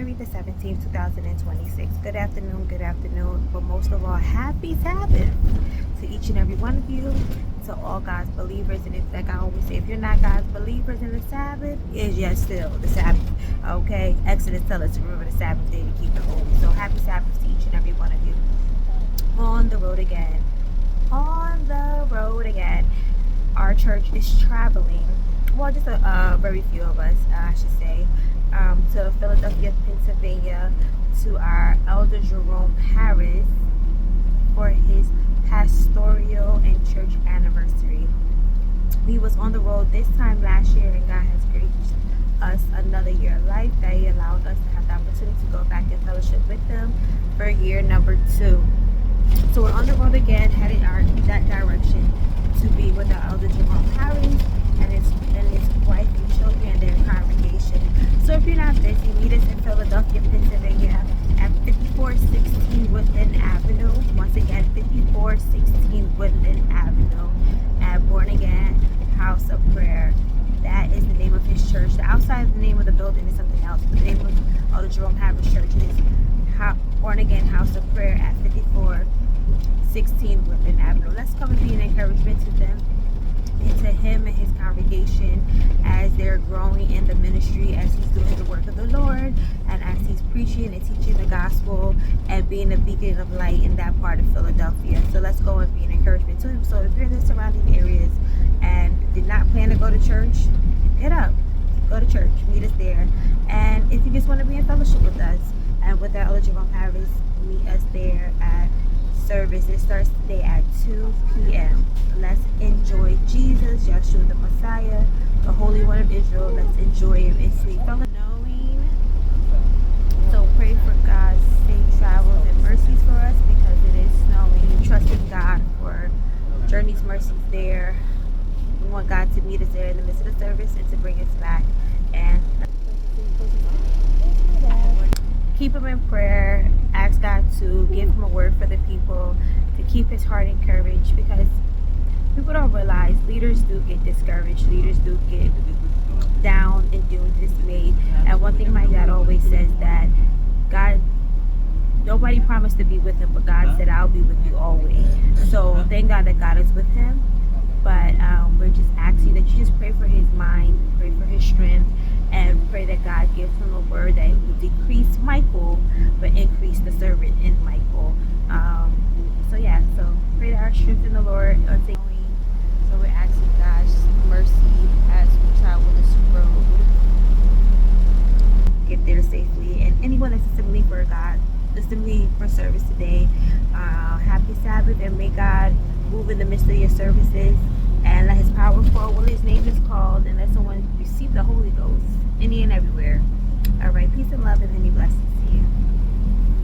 January the 17th, 2026. Good afternoon, but most of all, happy Sabbath to each and every one of you, to all God's believers. And it's like I always say, if you're not God's believers in the Sabbath, is yet still the Sabbath. Okay? Exodus tells us to remember the Sabbath day to keep it holy. So happy Sabbath to each and every one of you. On the road again. On the road again. Our church is traveling, well, just a very few of us, I should say, to Philadelphia, Pennsylvania, to our Elder Jerome Harris for his pastoral and church anniversary. We was on the road this time last year, and God has graced us another year of life that He allowed us to have the opportunity to go back and fellowship with them for year number 2. So we're on the road again, headed that direction to be with our Elder Jerome Harris and his wife and children and their congregation. So if you're not busy, meet us in Philadelphia, Pennsylvania at 5416 Woodland Avenue. Once again, 5416 Woodland Avenue at Born Again House of Prayer. That is the name of his church. The outside of the name of the building is something else. The name of Elder Jerome Harris Church is Born Again House of Prayer at 5416 Woodland Avenue. Let's come and be an encouragement to them and to him and his congregation as they're growing in the ministry, as he's doing the work of the Lord, and as he's preaching and teaching the gospel and being a beacon of light in that part of Philadelphia. So let's go and be an encouragement to him. So if you're in the surrounding areas and did not plan to go to church, get up, go to church, meet us there. And if you just want to be in fellowship with us and with our Elder Jerome Harris, meet us there at service. It starts today at 2 p.m. Let's enjoy Jesus, Yeshua the Messiah, the Holy One of Israel. Let's enjoy him in sweet fellowship. So pray for God's safe travels and mercies for us because it is snowing. Trusting God for journey's mercies there. We want God to meet us there in the midst of the service and to bring us back. And keep him in prayer. Ask God to give him a word for the people, to keep his heart encouraged, because people don't realize leaders do get discouraged. Leaders do get down and dismayed. And one thing my dad always says, that God, nobody promised to be with him, but God said, I'll be with you always. So thank God that God is with him. But we're just asking that you just pray for his mind, pray for his strength, and pray that God gives him a word that will decrease Michael, but increase the servant in Michael. So pray that our strength in the Lord are going. So we're asking God's mercy as we travel this road, get there safely. And anyone that's assembling for God, assembling for service today, happy Sabbath, and may God move in the midst of your services and let his power fall when his name is called, and let someone receive the Holy Ghost any and everywhere.